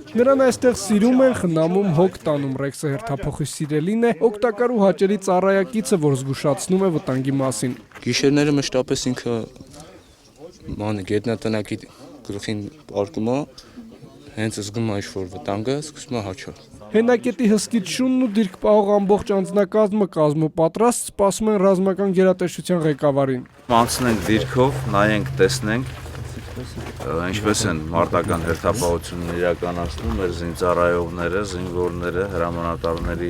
Նրան այստեղ սիրում են, խնամում, հոգ տանում։ Ռեքսը հերթափոխի սիրելին է, օգտակար ու հաճելի ծառայակիցը, որ զգուշացնում է վտանգի մասին։ Գիշերները մշտապես ինքը գետնատնակի գլխին պարկում է, հենց զգում է ինչ-որ վտանգը, սկսում է հաչալ։ Հենակետի հսկիչ շունն ու դիրք պահող ամբողջ անձնակազմը կազմոպատրաստ սպասում են ռազմական գերատեսչության ղեկավարին։ Անցնենք դիրքով, նայենք, տեսնենք, ինչպես են մարտական հերթապահությունն իրականացնում մեր զինծառայողները, զինվորները, հրամանատարների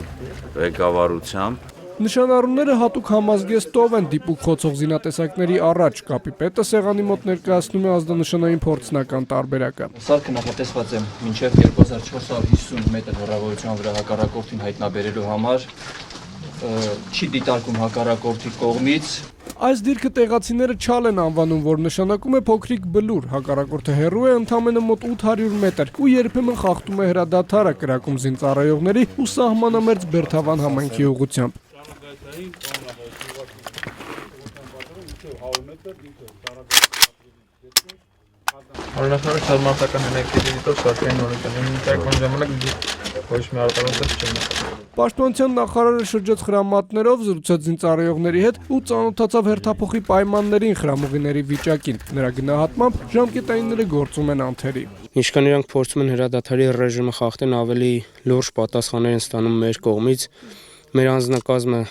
ղեկավարությամբ։ Նշանառուները հատուկ համազգեստով են դիպուկ խոցող զինատեսակների առաջ։ Կապի պետը սեղանի մոտ ներկայացնում է ազդանշանային փորձնական տարբերակը։ Սարքը նախատեսված է մինչև 2450 մետր հեռավորության վրա հակառակորդին հայտնաբերելու համար, չի դիտարկում հակառակորդի կողմից։ Այս դիրքը տեղացիները չալ են անվանում, որ նշանակում է փոքրիկ բլուր։ Հակառակորդը հեռու է ընդամենը մոտ 800 մետր ու երբեմն խախտում է հրադադարը, կրակում զինծառայողների ու սահմանամերձ Բերթավան համայնքի ուղղությամբ։ Օրինակ շարմարտական հենակետի դիտող սարքային օրենքն ինտերկոն ժամանակ ոչ մի արտարոց չունի։ Պաշտպանության նախարարը շրջեց խրամատներով, զրուցեց զինծառայողների հետ ու ծանոթացավ հերթափոխի պայմաններին, խրամուղիների վիճակին։ Նրա գնահատմամբ ժամկետայինները գործում են անթերի։ Ինչքան իրանք փորձում են հրադադարի ռեժիմը խախտեն, ավելի լուրջ պատասխաններ են ստանում մեր կողմից։ Մեր անձնակազմը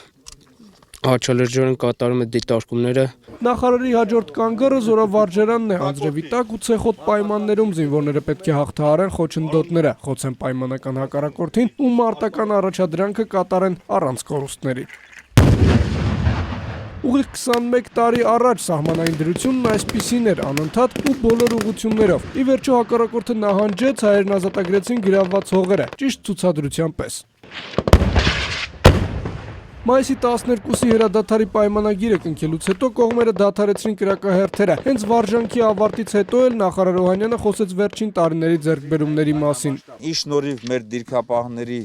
հաճալրջորեն կատարում է դիտարկումները։ Նախարարի հաջորդ կանգառը զորավարժերանն է, անձրևի տակ ու ցեխոտ պայմաններում զինվորները պետք է հաղթահարեն խոչընդոտները, խոցեն պայմանական հակառակորդին ու մարտական առաջադրանքը կատարեն առանց կորուստների։ Ուղիղ 21 տարի առաջ սահմանային դրությունն այսպիսին էր, անընդհատ ու բոլոր ուղղություններով։ Ի վերջո հակառակորդը նահանջեց, հայերն ազատագրեցին գրավված հողերը, ճիշտ ցուցադրության պես։ Մայիսի 12-ի հրադադարի պայմանագիրը կնքելուց հետո կողմերը դադարեցրին կրակահերթերը։ Հենց վարժանքի ավարտից հետո էլ նախարար Օհանյանը խոսեց վերջին տարիների ձեռքբերումների մասին։ Ի շնորհիվ մեր դիրքապահների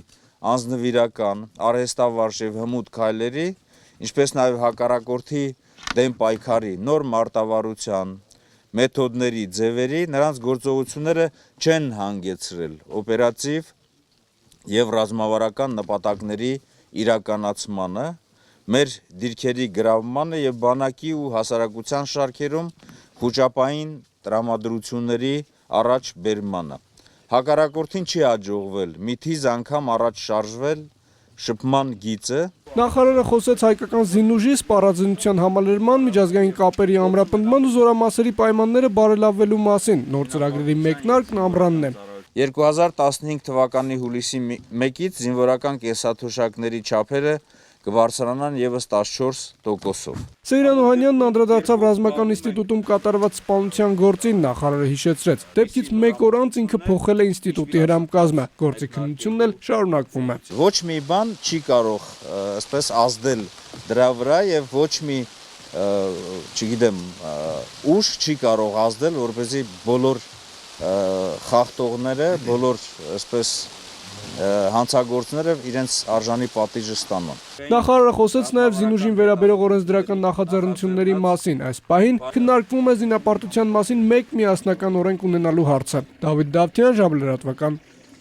անձնվիրական, արհեստավարժ եւ հմուտ քայլերի, ինչպես նաեւ հակառակորդի դեմ պայքարի նոր մարտավարության մեթոդների, ձևերի, նրանց գործողությունները չեն հանգեցրել օպերատիվ եւ ռազմավարական նպատակների իրականացմանը, մեր դիրքերի գրավմանը եւ բանակի ու հասարակության շարքերում խոճապային տրամադրությունների առաջ բերմանը։ Հակառակորդին չի հաջողվել մի թիզ անգամ առաջ շարժվել շփման գիծը։ Նախարարը խոսեց հայկական զինուժի սպառազինության համալրման, միջազգային կապերի ամրապնդման ու զորամասերի պայմանները բարելավելու մասին։ Նոր ծրագրերի մեկնարկն ամռանն է։ 2015 թվականի հուլիսի 1-ից զինվորական կենսաթոշակների չափերը կբարձրանան եւս 14%-ով։ Սեյրան Օհանյանն անդրադարձավ ռազմական ինստիտուտում կատարված սպանության գործին, նախարարը հիշեցրեց։ Դեպքից մեկ օր անց ինքը փոխել է ինստիտուտի հրամկազմը, գործի քննությունն էլ շարունակվում է։ Ոչ մի բան չի կարող այսպես ազդել դրա վրա եւ ոչ մի, չգիտեմ, ուժ չի կարող ազդել, որպեսզի բոլոր խախտողները, բոլոր այսպես հանցագործները իրենց արժանի պատիժը ստանան։ Նախարարը խոսեց նաև զինուժին վերաբերող օրենսդրական նախաձեռնությունների մասին։ Այս պահին քննարկվում է զինապարտության մասին մեկ միասնական օրենք ունենալու հարցը։ Դավիթ Դավթյան, ժամը լրատվական։